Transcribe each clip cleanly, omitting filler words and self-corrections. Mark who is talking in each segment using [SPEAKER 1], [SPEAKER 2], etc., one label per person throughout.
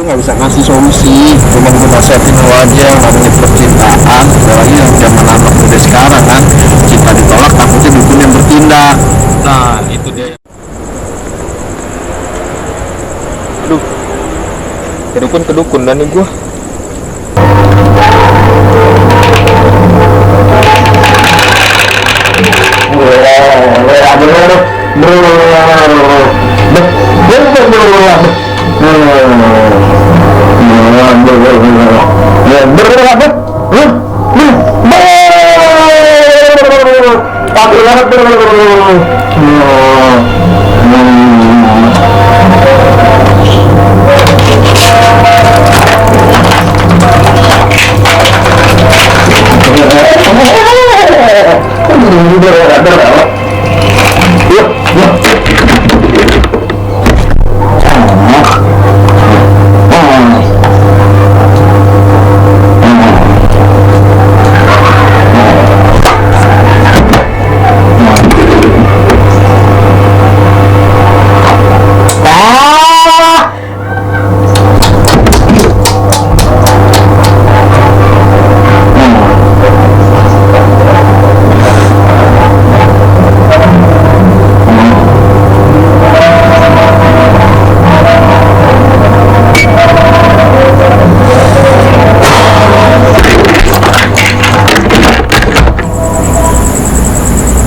[SPEAKER 1] nggak bisa ngasih solusi, cuma gue nasihatin lo aja yang namanya percintaan, apalagi yang zaman anak muda sekarang kan, cinta ditolak takutnya dukun yang bertindak.
[SPEAKER 2] Nah itu dia. Aduh, kedukun dan nih gua.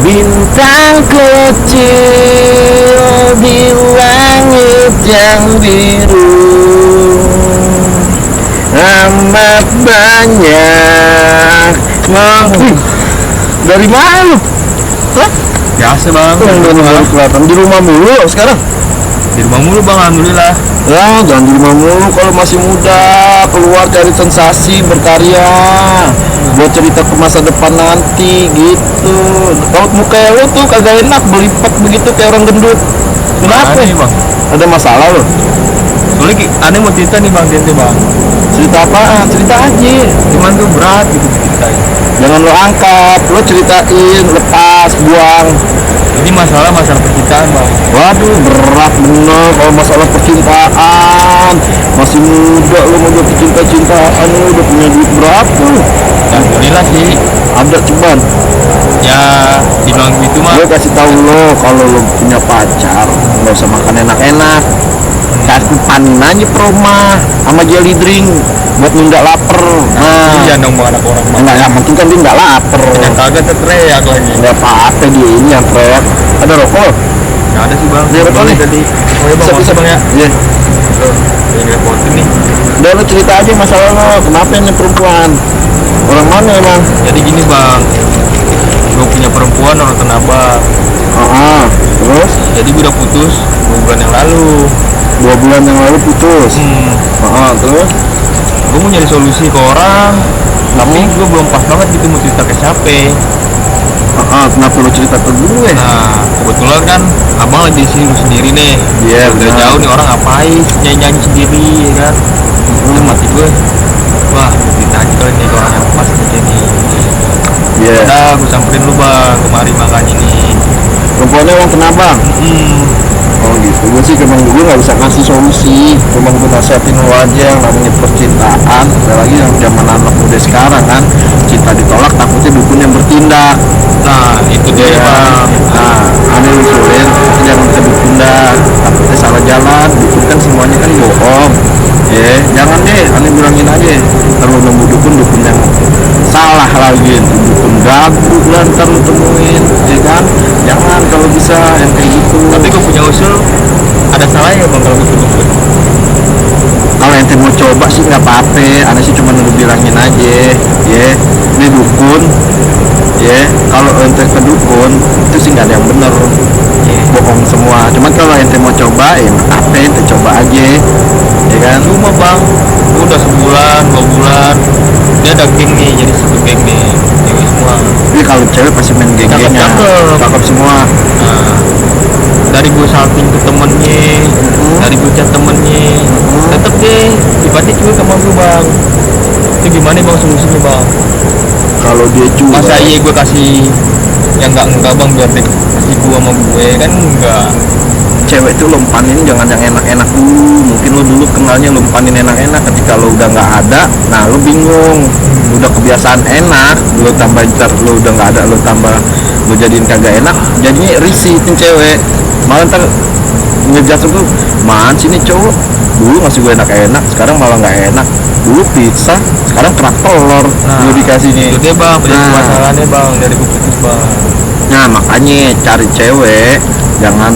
[SPEAKER 1] Bintang kecil di langit yang biru, amat banyak. Dari mana lu?
[SPEAKER 2] Biasa bang.
[SPEAKER 1] Kelihatan di rumah mulu sekarang.
[SPEAKER 2] Di rumah mulu bang, alhamdulillah.
[SPEAKER 1] Ya jangan di rumah mulu, kalau masih muda keluar cari sensasi, berkarya, buat cerita ke masa depan nanti gitu. Kalau muka lu tuh kagak enak, belipat begitu kayak orang gendut. Kenapa
[SPEAKER 2] nih bang?
[SPEAKER 1] Ada masalah lo?
[SPEAKER 2] Soalnya aneh mau cerita nih bang, bang.
[SPEAKER 1] Cerita apaan? Cerita aja.
[SPEAKER 2] Cuman tuh berat gitu ceritanya.
[SPEAKER 1] Jangan lo angkat, lo ceritain, lepas, buang.
[SPEAKER 2] Ini masalah percintaan bang.
[SPEAKER 1] Waduh berat bener kalau masalah percintaan. Masih muda lo mau jadi cinta-cintaan, lo udah punya duit berapa?
[SPEAKER 2] Alhamdulillah sih.
[SPEAKER 1] Ada cuman
[SPEAKER 2] Ya dibilang gitu mah.
[SPEAKER 1] gue kasih tahu lo, kalau lo punya pacar nggak usah makan enak-enak, kasih panin aja perumah sama jelly drink buat nunda lapar. Nah
[SPEAKER 2] Iya dong bang, anak orang bang.
[SPEAKER 1] enggak, yang penting kan dia nggak lapar.
[SPEAKER 2] Yang kagak teriak lagi.
[SPEAKER 1] Nggak apa-apa dia ini yang teriak. Ada rokok?
[SPEAKER 2] Nggak ada sih bang.
[SPEAKER 1] Dia rokok nih
[SPEAKER 2] tadi. Oh ya bang,
[SPEAKER 1] bisa
[SPEAKER 2] bang ya.
[SPEAKER 1] Iya.
[SPEAKER 2] Ini repotin nih.
[SPEAKER 1] Udah lo cerita aja masalah lo, kenapa ini perempuan? Orang mana emang?
[SPEAKER 2] Jadi gini bang, gue punya perempuan orang Tanabang.
[SPEAKER 1] Terus?
[SPEAKER 2] Jadi gue udah putus 2 bulan yang lalu.
[SPEAKER 1] 2 bulan yang lalu putus. Terus?
[SPEAKER 2] Gue mau nyari solusi ke orang, tapi gue belum pas banget gitu mau cerita ke siapa.
[SPEAKER 1] Kenapa lo cerita ke gue?
[SPEAKER 2] Nah kebetulan kan abang lagi di sini sendiri nih.
[SPEAKER 1] Iya,
[SPEAKER 2] Udah jauh nih orang ngapain nyanyi sendiri ya kan. Dalam hati gue, wah cerita aja kali nih ke orang yang pas aja nih.
[SPEAKER 1] Iya.
[SPEAKER 2] Udah gue samperin lu bang, kemari makanya nih.
[SPEAKER 1] Perempuannya orang Tanabang? Oh gitu, gue sih emang gue nggak bisa ngasih solusi, cuma gue nasihatin lo aja yang namanya percintaan, apalagi yang zaman anak muda sekarang kan, cinta ditolak takutnya dukun yang bertindak.
[SPEAKER 2] Nah itu dia bang.
[SPEAKER 1] Nah aneh usulin jangan ke dukun dah, takutnya salah jalan. Dukun kan semuanya kan bohong. Jangan deh, aneh bilangin aja kalau nemu dukun yang salah lagi, dukun gagu lah ntar lu temuin, ya kan. Jangan kalau bisa yang kayak gitu.
[SPEAKER 2] Tapi gue punya usul, ada salahnya bang kalau gitu dukun?
[SPEAKER 1] Kalau ente mau coba sih nggak apa-apa, aneh sih cuma udah bilangin aja, ini dukun, kalau ente ke dukun itu sih nggak ada yang bener, bohong semua. Cuman kalau ente mau coba, ya apa ente coba aja, ya kan.
[SPEAKER 2] Cuma bang, gue udah sebulan 2 bulan, dia ada geng nih, jadi satu geng nih, cewek semua.
[SPEAKER 1] Tapi kalau cewek pasti main geng-gengnya, cakep semua.
[SPEAKER 2] Nah, dari gue salting ke temennya, dari gue chat temennya, tetep deh sifatnya cuek sama gue bang. Itu gimana bang solusinya bang?
[SPEAKER 1] Kalau dia cuek,
[SPEAKER 2] Masa iya gue kasih yang enggak bang, biar dia kasih gue sama gue kan enggak.
[SPEAKER 1] cewek tuh lo umpanin jangan yang enak-enak dulu. Mungkin lo dulu kenalnya lo umpanin enak-enak, ketika lo udah nggak ada, nah lo bingung. Udah kebiasaan enak, lo tambah ntar lo udah nggak ada, lo tambah lo jadiin kagak enak, jadinya risih tuh cewek. Malah ntar ngejat tuh, man sini cowok dulu ngasih gue enak-enak, sekarang malah nggak enak. Dulu pizza, sekarang kerak telur lo dikasihnya.
[SPEAKER 2] Itu deh bang, masalahnya bang dari gue putus bang.
[SPEAKER 1] Nah makanya cari cewek jangan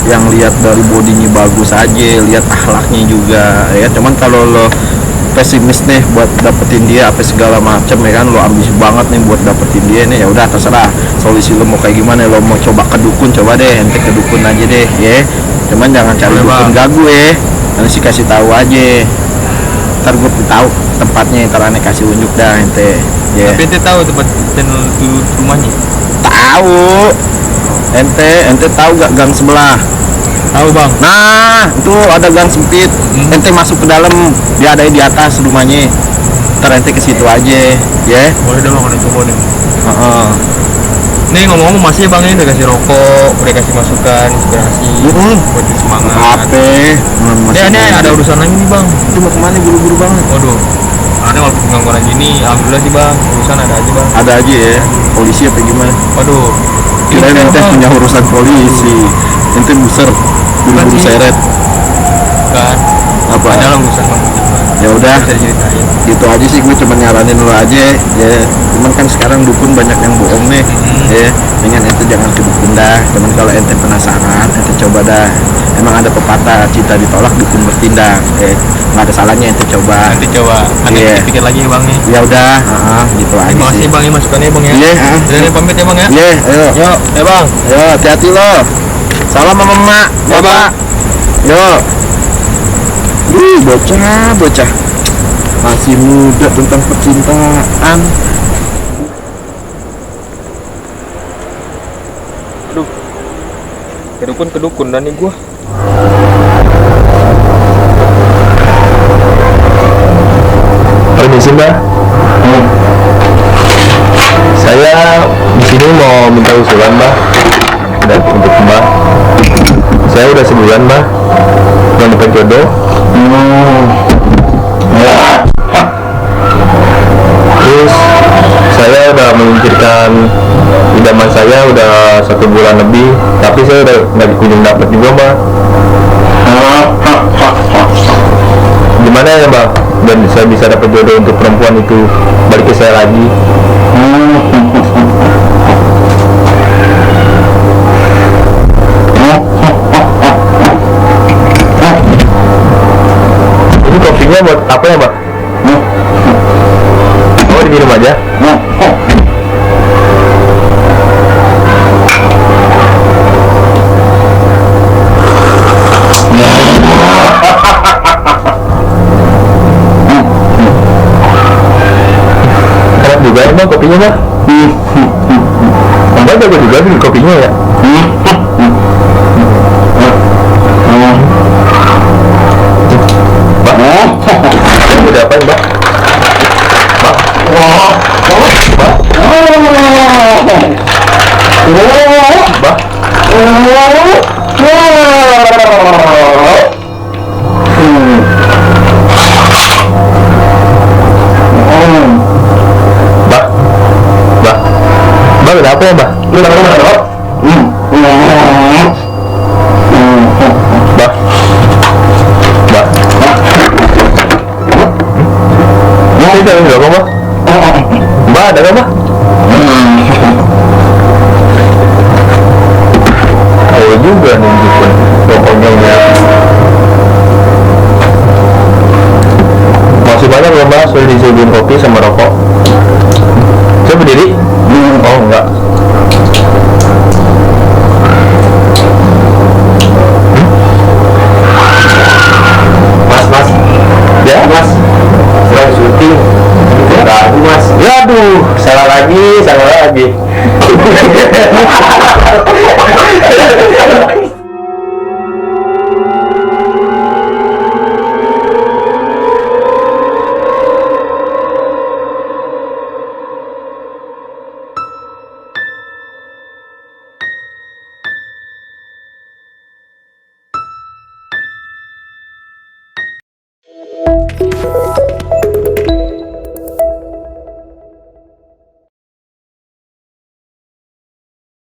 [SPEAKER 1] yang lihat dari bodinya bagus aja, lihat akhlaknya juga ya. Cuman kalau lo pesimis nih buat dapetin dia apa segala macam ya kan, lo ambisi banget nih buat dapetin dia nih, ya udah terserah solusi lo mau kayak gimana. Lo mau coba ke dukun, coba deh ente ke dukun aja deh ya. Cuman jangan cari dukun gagu ya, nanti sih kasih tahu aja, ntar gue tahu tempatnya, ntar aneh kasih unjuk dah ente ya.
[SPEAKER 2] Tapi ente tahu tempat channel rumahnya?
[SPEAKER 1] Tahu. Ente tahu gak gang sebelah?
[SPEAKER 2] Tahu bang.
[SPEAKER 1] Nah itu ada gang sempit, ente masuk ke dalam, dia ada di atas rumahnya, ntar ente ke situ aja ya.
[SPEAKER 2] Boleh deh bang, udah coba deh.
[SPEAKER 1] Nih
[SPEAKER 2] ngomong-ngomong masih bang, ini udah kasih rokok, udah kasih masukan, inspirasi buat semangat.
[SPEAKER 1] Ape?
[SPEAKER 2] Ini ada urusan lagi nih bang.
[SPEAKER 1] Itu mau kemana buru-buru banget?
[SPEAKER 2] Waduh, aneh waktu pengangguran gini, alhamdulillah sih bang, urusan ada aja bang.
[SPEAKER 1] Ada aja ya, polisi apa gimana?
[SPEAKER 2] Waduh,
[SPEAKER 1] kirain ente punya urusan polisi, ente buser, buru-buru seret.
[SPEAKER 2] Kan?
[SPEAKER 1] Apa?
[SPEAKER 2] Ada urusan bang.
[SPEAKER 1] Ya udah, gitu aja sih, gue cuma nyaranin lo aja ya. Cuman kan sekarang dukun banyak yang bohong nih ya. Dengan ente jangan ke dukun dah. Cuman kalau ente penasaran, ente coba dah. Emang ada pepatah, cinta ditolak dukun bertindak. Nggak ada salahnya ente coba.
[SPEAKER 2] Nanti coba, pikir lagi ya bang nih.
[SPEAKER 1] Ya udah, gitu aja
[SPEAKER 2] sih. Makasih bang ya masukannya bang ya. Jadi pamit ya bang ya.
[SPEAKER 1] Ayo.
[SPEAKER 2] Yuk, ya bang.
[SPEAKER 1] Yo, hati-hati lo. Salam sama emak, bapak. Yo. Bocah masih muda tentang percintaan.
[SPEAKER 2] Aduh, kedukun dan nih gua.
[SPEAKER 3] Permisi mbak, saya di sini mau minta usulan mbak. Dan untuk mbak, saya udah sebulan mbak yang dapat jodoh. Terus saya udah meluncurkan idaman saya udah 1 bulan lebih, tapi saya udah nggak kunjung dapat juga mbak. Gimana ya mbak, dan saya bisa dapat jodoh untuk perempuan itu balik ke saya lagi? Ini kopinya buat apa ya mbak? Oh diminum aja? Enak juga ya mbak kopinya mbak? Mbak jago juga bikin kopinya ya? Mbak, udah apa mbak? Mbak, udah apa ya mbak? Ini ada nggak mbak? Mbak ada nggak mbak? Oh juga nunjukin pokoknya ya. Masih banyak loh mbak, sudah disuguhin kopi sama rokok. Saya berdiri? Oh enggak. Mas ya mas, saya syuting ragu mas. Yaduh, salah lagi